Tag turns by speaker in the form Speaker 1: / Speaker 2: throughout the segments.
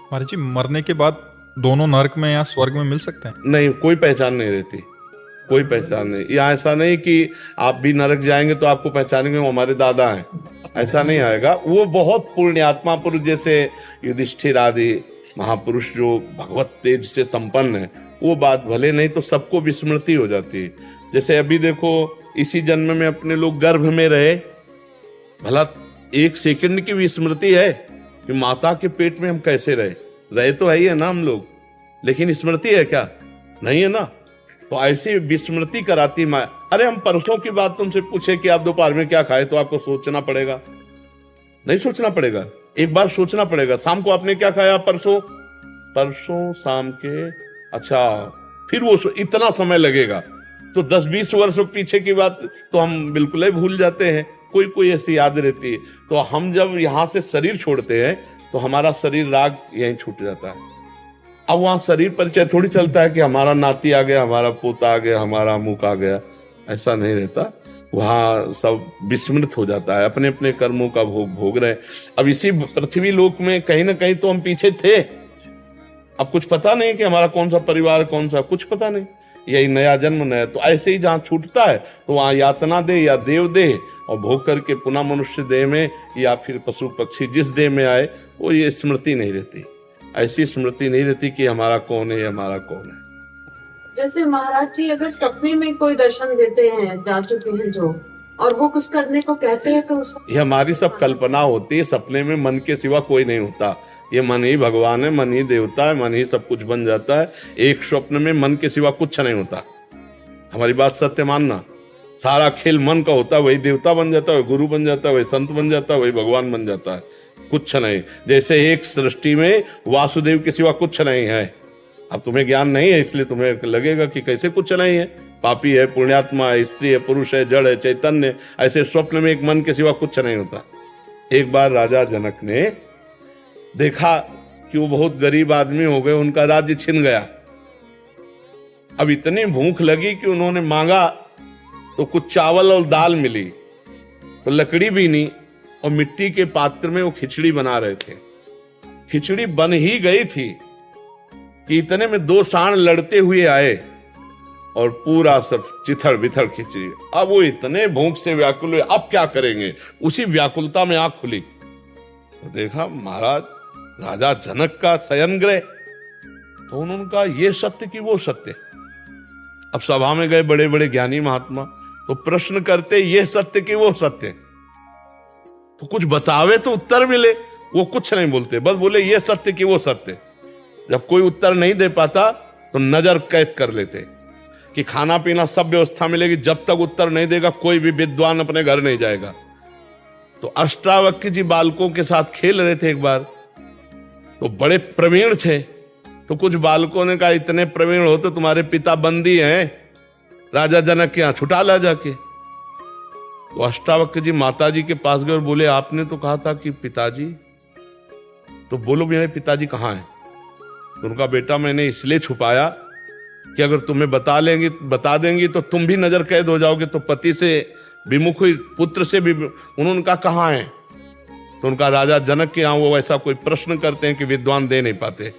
Speaker 1: महाराज जी, मरने के बाद दोनों नरक में या स्वर्ग में मिल सकते हैं?
Speaker 2: नहीं, कोई पहचान नहीं रहती, कोई पहचान नहीं। यहाँ ऐसा नहीं कि आप भी नरक जाएंगे तो आपको पहचानेंगे वो हमारे दादा हैं, ऐसा नहीं आएगा। वो बहुत पुण्यात्मा पुरुष जैसे युधिष्ठिर आदि महापुरुष जो भगवत तेज से संपन्न है, वो बात भले नहीं तो सबको विस्मृति हो जाती है। जैसे अभी देखो, इसी जन्म में अपने लोग गर्भ में रहे, भला एक सेकंड की विस्मृति है कि माता के पेट में हम कैसे रहे तो है ही है ना हम लोग, लेकिन स्मृति है क्या? नहीं है ना। तो ऐसी विस्मृति कराती माँ। अरे हम परसों की बात तुमसे पूछे कि आप दोपहर में क्या खाए, तो आपको सोचना पड़ेगा? नहीं सोचना पड़ेगा, एक बार सोचना पड़ेगा। शाम को आपने क्या खाया? परसों शाम के, अच्छा, फिर वो इतना समय लगेगा। तो 10-20 वर्ष पीछे की बात तो हम बिल्कुल ही भूल जाते हैं, कोई कोई ऐसी याद रहती है। तो हम जब यहाँ से शरीर छोड़ते हैं तो हमारा शरीर राग यहीं छूट जाता है। अब वहाँ शरीर परिचय थोड़ी चलता है कि हमारा नाती आ गया, हमारा पोता आ गया, हमारा अमुक आ गया, ऐसा नहीं रहता। वहाँ सब विस्मृत हो जाता है, अपने अपने कर्मों का भोग रहे। अब इसी पृथ्वी लोक में कहीं ना कहीं तो हम पीछे थे। अब कुछ पता नहीं कि हमारा कौन सा परिवार, कौन सा, कुछ पता नहीं। यही नया जन्म नया, तो ऐसे ही जहाँ छूटता है तो वहाँ यातना दे या देव दे, और भोग करके पुनः मनुष्य देह में या फिर पशु पक्षी जिस देह में आए, वो ये स्मृति नहीं रहती। ऐसी स्मृति नहीं रहती कि हमारा कौन है, हमारा कौन है।
Speaker 3: जैसे महाराज जी अगर सपने में कोई दर्शन देते हैं, जा चुके हैं जो, और वो कुछ करने को कहते हैं तो उसको,
Speaker 2: ये हमारी सब कल्पना होती है। सपने में मन के सिवा कोई नहीं होता। ये मन ही भगवान है, मन ही देवता है, मन ही सब कुछ बन जाता है। एक स्वप्न में मन के सिवा कुछ नहीं होता। हमारी बात सत्य मानना। सारा खेल मन का होता है, वही देवता बन जाता है, वही गुरु बन जाता है, वही संत बन जाता है, वही भगवान बन जाता है। कुछ नहीं। जैसे एक सृष्टि में वासुदेव के सिवा कुछ नहीं है। अब तुम्हें ज्ञान नहीं है इसलिए तुम्हें लगेगा कि कैसे कुछ नहीं है, पापी है, पुण्यात्मा है, स्त्री है, पुरुष है, जड़ है, चैतन्य। ऐसे स्वप्न में एक मन के सिवा कुछ नहीं होता। एक बार राजा जनक ने देखा कि वो बहुत गरीब आदमी हो गए, उनका राज्य छिन गया। अब इतनी भूख लगी कि उन्होंने मांगा तो कुछ चावल और दाल मिली, तो लकड़ी भी नहीं, और मिट्टी के पात्र में वो खिचड़ी बना रहे थे। खिचड़ी बन ही गई थी कि इतने में 2 सांड लड़ते हुए आए और पूरा सब चिथड़ बिथड़ खिचड़ी। अब वो इतने भूख से व्याकुल हुए, अब क्या करेंगे। उसी व्याकुलता में आंख खुली तो देखा महाराज राजा जनक का शयन गृह। तो उन्होंने कहा ये सत्य कि वो सत्य। अब सभा में गए बड़े बड़े ज्ञानी महात्मा, तो प्रश्न करते ये सत्य कि वो सत्य, तो कुछ बतावे तो उत्तर मिले। वो कुछ नहीं बोलते, बस बोले ये सत्य कि वो सत्य। जब कोई उत्तर नहीं दे पाता तो नजर कैद कर लेते कि खाना पीना सब व्यवस्था मिलेगी, जब तक उत्तर नहीं देगा कोई भी विद्वान अपने घर नहीं जाएगा। तो अष्टावक्र जी बालकों के साथ खेल रहे थे एक बार, तो बड़े प्रवीण थे। तो कुछ बालकों ने कहा इतने प्रवीण हो तो तुम्हारे पिता बंदी हैं, राजा जनक के यहाँ छुटा ला जाके। तो अष्टावक्र जी माता जी के पास गए और बोले आपने तो कहा था कि पिताजी, तो बोलो मेरे पिताजी कहाँ हैं? तो उनका बेटा मैंने इसलिए छुपाया कि अगर तुम्हें बता देंगी तो तुम भी नजर कैद हो जाओगे, तो पति से विमुख हुई, पुत्र से भी। उन्होंने कहा कहाँ हैं? तो उनका राजा जनक के यहाँ वो ऐसा कोई प्रश्न करते हैं कि विद्वान दे नहीं पाते।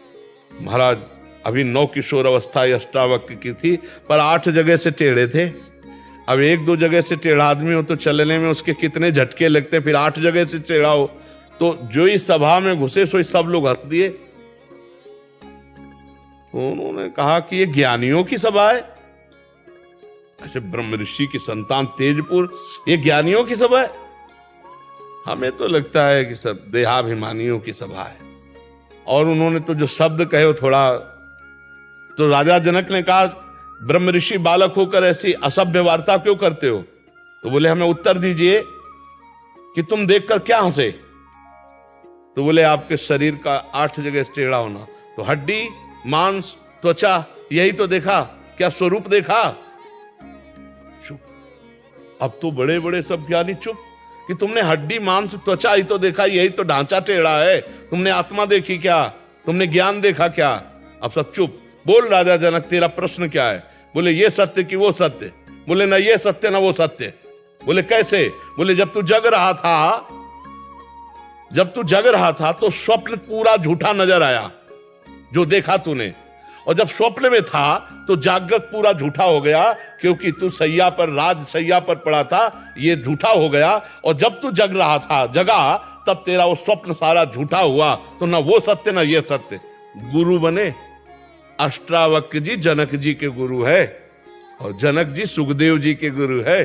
Speaker 2: महाराज अभी 9 किशोर अवस्था अष्टावक्र की थी, पर 8 जगह से टेढ़े थे। अब 1-2 जगह से टेढ़ा आदमी हो तो चलने में उसके कितने झटके लगते, फिर 8 जगह से टेढ़ा हो। तो जो इस सभा में घुसे सो सब लोग हंस दिए। तो उन्होंने कहा कि ये ज्ञानियों की सभा है, ऐसे ब्रह्म ऋषि की संतान तेजपुर, ये ज्ञानियों की सभा है। हमें तो लगता है कि सब देहाभिमानियों की सभा है। और उन्होंने तो जो शब्द कहे वो थोड़ा, तो राजा जनक ने कहा ब्रह्म ऋषि बालक होकर ऐसी असभ्य वार्ता क्यों करते हो? तो बोले हमें उत्तर दीजिए कि तुम देखकर क्या हंसे? तो बोले आपके शरीर का 8 जगह टेढ़ा होना। तो हड्डी, मांस, त्वचा, यही तो देखा, क्या स्वरूप देखा? चुप। अब तो बड़े बड़े सब ज्ञानी चुप कि तुमने हड्डी, मांस, त्वचा ही तो देखा, यही तो ढांचा टेढ़ा है। तुमने आत्मा देखी क्या? तुमने ज्ञान देखा क्या? अब सब चुप। बोल राजा जनक तेरा प्रश्न क्या है? बोले ये सत्य कि वो सत्य। बोले ना ये सत्य ना वो सत्य। बोले कैसे? बोले जब तू जग रहा था जब तू जग रहा था तो स्वप्न पूरा झूठा नजर आया जो देखा तूने, और जब स्वप्न में था तो जागृत पूरा झूठा हो गया, क्योंकि तू सैया पर, राज सैया पर पड़ा था, ये झूठा हो गया। और जब तू जग रहा था, जगा, तब तेरा वो स्वप्न सारा झूठा हुआ। तो ना वो सत्य ना ये सत्य। गुरु बने अष्टावक्र जी जनक जी के गुरु है, और जनक जी सुखदेव जी के गुरु है।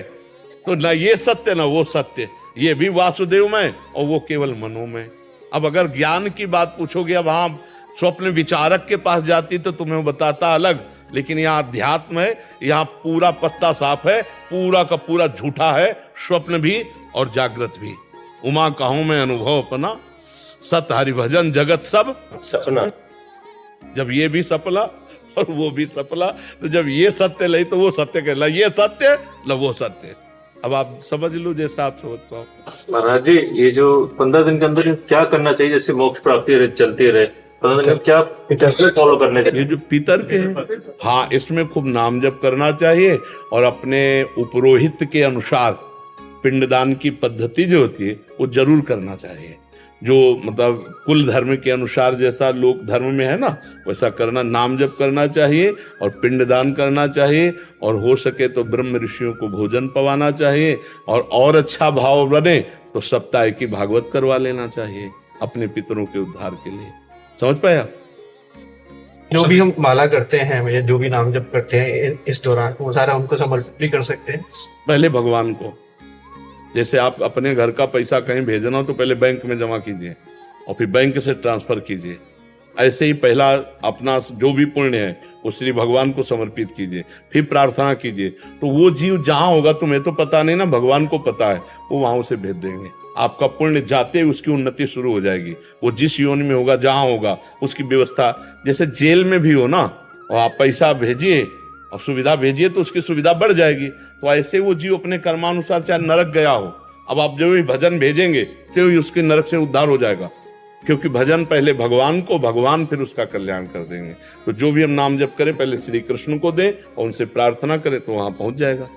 Speaker 2: तो ना ये सत्य ना वो सत्य, ये भी वासुदेव में और वो केवल मनोमय। अब अगर ज्ञान की बात पूछोगे, अब हाँ स्वप्न विचारक के पास जाती तो तुम्हें बताता अलग, लेकिन यहाँ अध्यात्म है, यहाँ पूरा पत्ता साफ है, पूरा का पूरा झूठा है, स्वप्न भी और जागृत भी। उमा कहूं मैं अनुभव अपना, सत हरिभजन जगत सब
Speaker 4: सपना।
Speaker 2: जब ये भी सपला और वो भी सपला, तो जब ये सत्य लई तो वो सत्य कहला, ये सत्य ल वो सत्य। अब आप समझ लो जैसा आप समझ पाओ।
Speaker 4: महाराज जी, ये जो 15 दिन के अंदर क्या करना चाहिए जैसे मोक्ष प्राप्ति चलती रहे, 15 दिन में क्या फॉलो करने चाहिए?
Speaker 2: ये जो पितर के हैं, हाँ, इसमें खूब नाम जप करना चाहिए, और अपने उपरोहित के अनुसार पिंडदान की पद्धति जो होती है वो जरूर करना चाहिए। जो मतलब कुल धर्म के अनुसार जैसा लोक धर्म में है ना, वैसा करना, नाम जप करना चाहिए और पिंडदान करना चाहिए, और हो सके तो ब्रह्म ऋषियों को भोजन पवाना चाहिए, और अच्छा भाव बने तो सप्ताह की भागवत करवा लेना चाहिए अपने पितरों के उद्धार के लिए। समझ पाया?
Speaker 5: जो भी हम माला करते हैं या जो भी नाम जप करते हैं इस दौरान, वो सारा उनको समर्पित भी कर सकते हैं।
Speaker 2: पहले भगवान को, जैसे आप अपने घर का पैसा कहीं भेजना हो तो पहले बैंक में जमा कीजिए और फिर बैंक से ट्रांसफर कीजिए। ऐसे ही पहला अपना जो भी पुण्य है वो श्री भगवान को समर्पित कीजिए, फिर प्रार्थना कीजिए। तो वो जीव जहां होगा, तुम्हें तो पता नहीं ना, भगवान को पता है, वो वहां उसे भेज देंगे। आपका पुण्य जाते ही उसकी उन्नति शुरू हो जाएगी। वो जिस योनि में होगा, जहां होगा, उसकी व्यवस्था, जैसे जेल में भी हो ना, और आप पैसा भेजिए और सुविधा भेजिए तो उसकी सुविधा बढ़ जाएगी। तो ऐसे वो जीव अपने कर्मानुसार चाहे नरक गया हो, अब आप जो भी भजन भेजेंगे तो ही उसके नरक से उद्धार हो जाएगा, क्योंकि भजन पहले भगवान को, भगवान फिर उसका कल्याण कर देंगे। तो जो भी हम नाम जप करें पहले श्री कृष्ण को दें और उनसे प्रार्थना करें तो वहां पहुंच जाएगा।